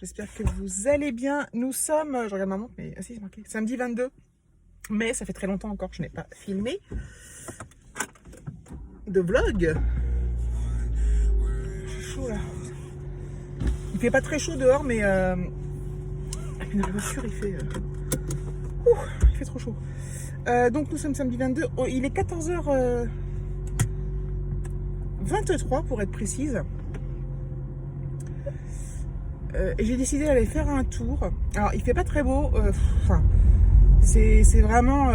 J'espère que vous allez bien. Nous sommes, je regarde ma montre, mais si c'est marqué, samedi 22 mai. Ça fait très longtemps encore que je n'ai pas filmé de vlog. C'est chaud là. Il fait pas très chaud dehors, mais avec une voiture il fait trop chaud. Donc nous sommes samedi 22. Oh, il est 14h23 pour être précise. Et j'ai décidé d'aller faire un tour. Alors il fait pas très beau, c'est vraiment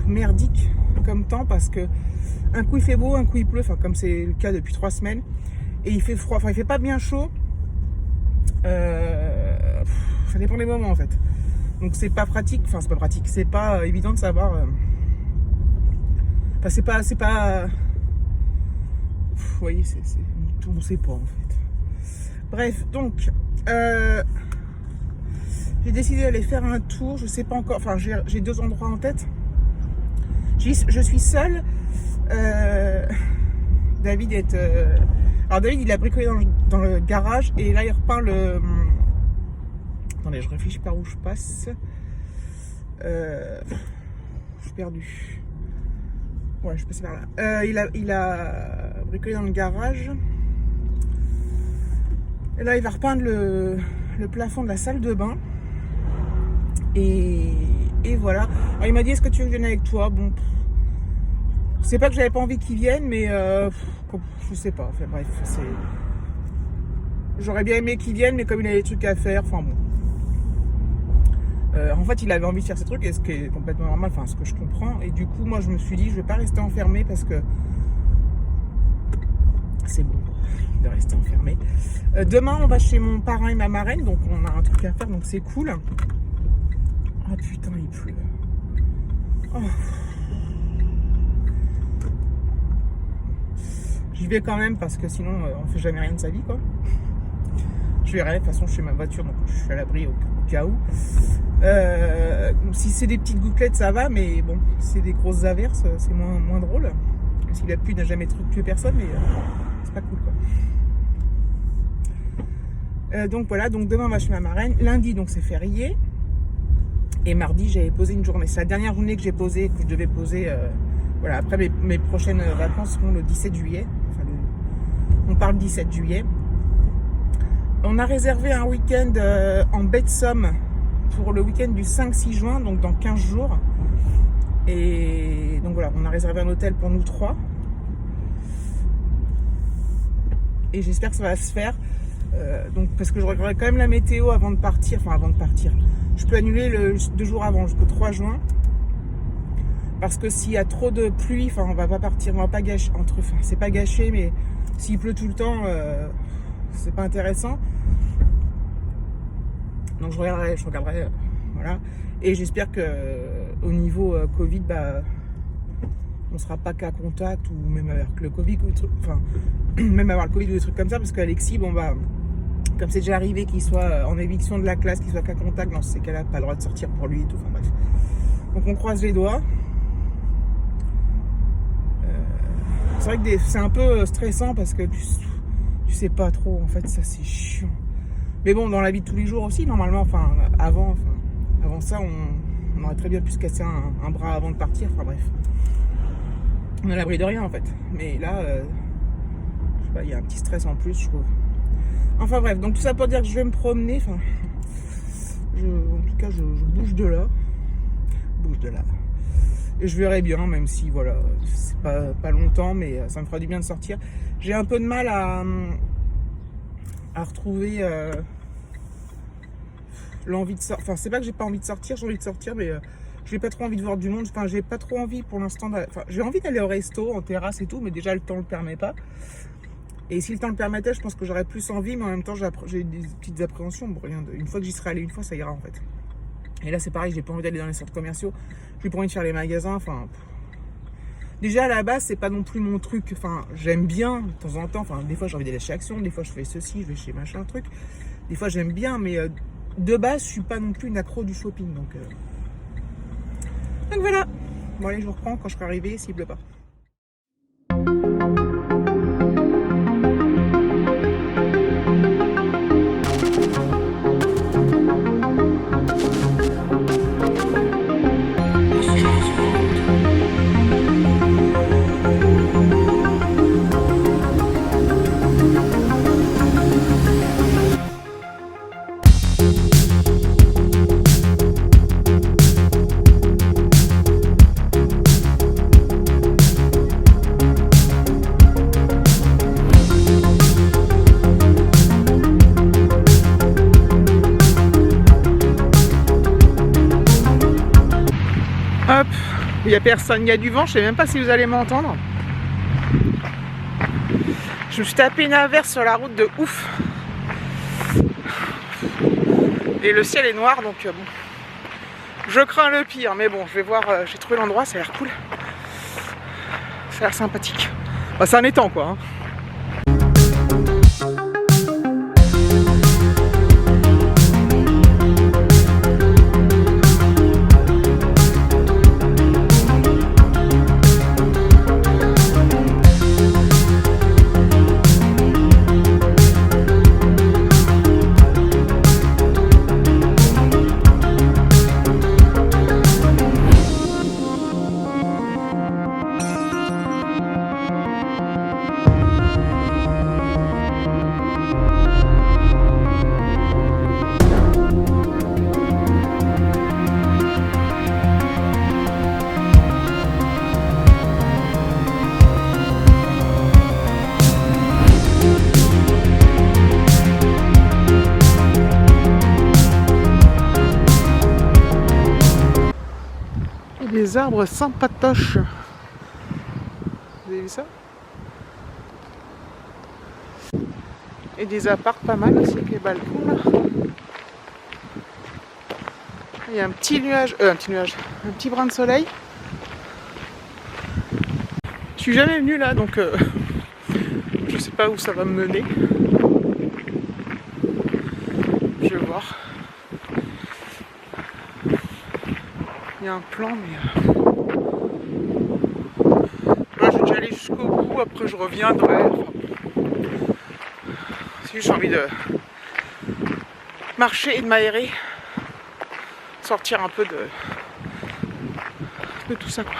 merdique comme temps, parce que un coup il fait beau, un coup il pleut, comme c'est le cas depuis 3 semaines, et il fait froid, il fait pas bien chaud. Ça dépend des moments en fait. Donc c'est pas pratique, c'est pas évident de savoir. C'est pas. Vous voyez, on sait pas en fait. Bref, donc j'ai décidé d'aller faire un tour. Je sais pas encore, j'ai 2 endroits en tête. Je suis seule. David alors David il a bricolé dans le garage, et là il repeint le. Attendez, je réfléchis par où je passe. Je suis perdue. Ouais, je passe par là. Il a bricolé dans le garage. Et là, il va repeindre le plafond de la salle de bain. Et voilà. Alors, il m'a dit, est-ce que tu veux que je vienne avec toi? Bon, c'est pas que j'avais pas envie qu'il vienne, mais je sais pas. Enfin bref, j'aurais bien aimé qu'il vienne, mais comme il a des trucs à faire, bon. En fait, il avait envie de faire ces trucs, et ce qui est complètement normal, ce que je comprends. Et du coup, moi, je me suis dit, je vais pas rester enfermée, parce que c'est bon de rester enfermée. Demain, on va chez mon parrain et ma marraine, donc on a un truc à faire, donc c'est cool. Ah putain, il pleut. Oh. J'y vais quand même, parce que sinon, on fait jamais rien de sa vie, quoi. Je verrai, de toute façon, je suis ma voiture, donc je suis à l'abri au cas où. Si c'est des petites gouttelettes, ça va, mais bon, si c'est des grosses averses, c'est moins drôle. Si la pluie n'a jamais tué personne, mais c'est pas cool, quoi. Donc voilà, donc demain on va chez ma marraine. Lundi, donc c'est férié. Et mardi, j'avais posé une journée. C'est la dernière journée que j'ai posée, que je devais poser. Voilà, après mes prochaines vacances seront le 17 juillet. On parle 17 juillet. On a réservé un week-end en baie de Somme pour le week-end du 5-6 juin, donc dans 15 jours. Et donc voilà, on a réservé un hôtel pour nous 3. Et j'espère que ça va se faire. Donc parce que je regarde quand même la météo avant de partir. Je peux annuler 2 jours avant, jusqu'au 3 juin. Parce que s'il y a trop de pluie, on va pas partir, on va pas gâcher. C'est pas gâché, mais s'il pleut tout le temps, c'est pas intéressant. Donc je regarderai, voilà. Et j'espère que au niveau Covid, on sera pas cas contact, ou même avec le Covid, même avoir le Covid ou des trucs comme ça, parce qu'Alexis, comme c'est déjà arrivé qu'il soit en éviction de la classe, qu'il soit cas contact, dans ces cas-là, pas le droit de sortir pour lui et tout. Bref. Donc on croise les doigts. C'est vrai que c'est un peu stressant, parce que tu sais pas trop, en fait, ça c'est chiant. Mais bon, dans la vie de tous les jours aussi, normalement, avant ça, on aurait très bien pu se casser un bras avant de partir, bref. On est à l'abri de rien, en fait. Mais là, je sais pas, il y a un petit stress en plus, je trouve. Enfin bref, donc tout ça pour dire que je vais me promener, en tout cas, je bouge de là. Et je verrai bien, même si, voilà, c'est pas longtemps, mais ça me fera du bien de sortir. J'ai un peu de mal à retrouver l'envie de sortir. C'est pas que j'ai pas envie de sortir, j'ai envie de sortir, mais j'ai pas trop envie de voir du monde. J'ai pas trop envie pour l'instant. J'ai envie d'aller au resto, en terrasse et tout, mais déjà le temps le permet pas. Et si le temps le permettait, je pense que j'aurais plus envie, mais en même temps, j'ai des petites appréhensions. Une fois que j'y serai allé une fois, ça ira en fait. Et là, c'est pareil, j'ai pas envie d'aller dans les centres commerciaux. J'ai pas envie de faire les magasins. Déjà, à la base, c'est pas non plus mon truc. J'aime bien de temps en temps. Des fois, j'ai envie d'aller chez Action. Des fois, je fais ceci, je vais chez machin truc. Des fois, j'aime bien, mais de base, je suis pas non plus une accro du shopping. Donc voilà. Bon, allez, je vous reprends quand je serai arrivée, s'il pleut pas. Hop, il n'y a personne, il y a du vent, je sais même pas si vous allez m'entendre. Je me suis tapé une averse sur la route de ouf. Et le ciel est noir, donc bon. Je crains le pire, mais bon, je vais voir, j'ai trouvé l'endroit, ça a l'air cool. Ça a l'air sympathique. Bah, c'est un étang quoi. Hein. Des arbres sympatoches. Vous avez vu ça? Et des apparts pas mal aussi avec les balcons là. Il y a un petit nuage, un petit brin de soleil. Je suis jamais venu là donc je sais pas où ça va me mener. Je vais voir. Il y a un plan, mais là je vais déjà aller jusqu'au bout, après je reviendrai. Si j'ai envie de marcher et de m'aérer, sortir un peu de tout ça quoi.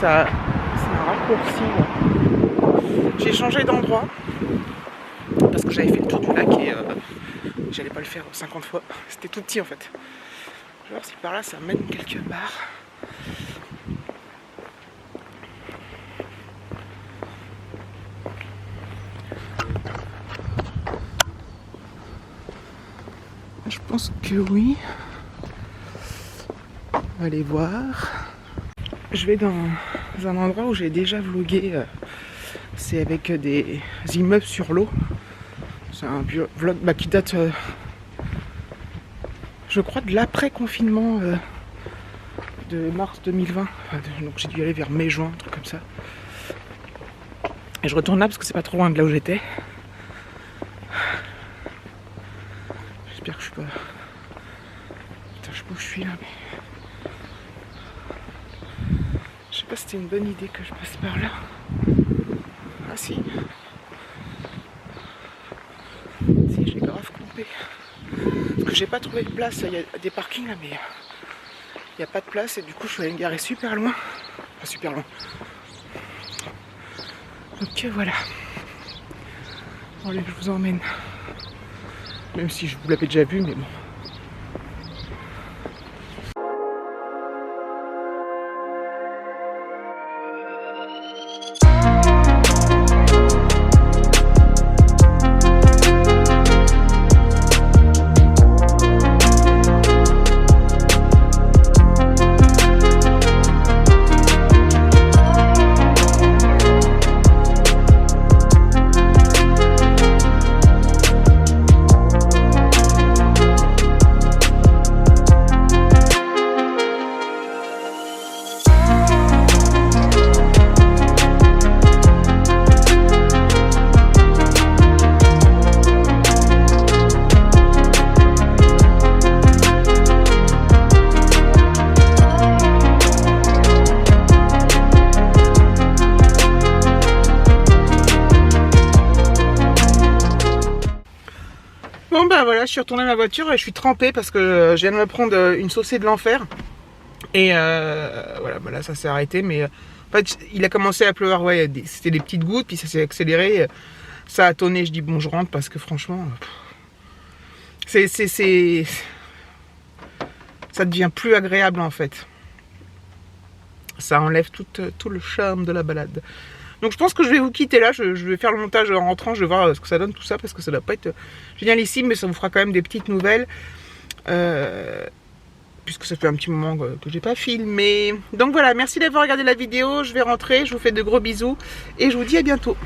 C'est un raccourci. J'ai changé d'endroit parce que j'avais fait le tour du lac et j'allais pas le faire 50 fois. C'était tout petit en fait. Je vais voir si par là ça mène quelque part. Je pense que oui. On va aller voir. Je vais dans un endroit où j'ai déjà vlogué, c'est avec des immeubles sur l'eau. C'est un vlog qui date, je crois, de l'après-confinement de mars 2020. Donc j'ai dû aller vers mai-juin, un truc comme ça. Et je retourne là parce que c'est pas trop loin de là où j'étais. J'espère que je suis pas... Putain, je sais pas où je suis là, mais... Je sais pas si c'était une bonne idée que je passe par là. Ah si. Si, j'ai grave coupé. Parce que j'ai pas trouvé de place. Il y a des parkings là, mais il n'y a pas de place. Et du coup, je suis allé me garer super loin. Pas super loin. Donc voilà. Bon, allez, je vous emmène. Même si je vous l'avais déjà vu, mais bon. là, je suis retournée à ma voiture et je suis trempée parce que je viens de me prendre une saucée de l'enfer. Et voilà, bah là ça s'est arrêté, mais en fait il a commencé à pleuvoir, ouais, c'était des petites gouttes, puis ça s'est accéléré, ça a tonné, je dis bon je rentre parce que franchement, ça devient plus agréable en fait. Ça enlève tout le charme de la balade. Donc je pense que je vais vous quitter là, je vais faire le montage en rentrant, je vais voir ce que ça donne tout ça, parce que ça doit pas être génialissime, mais ça vous fera quand même des petites nouvelles. Puisque ça fait un petit moment que j'ai pas filmé. Donc voilà, merci d'avoir regardé la vidéo, je vais rentrer, je vous fais de gros bisous, et je vous dis à bientôt.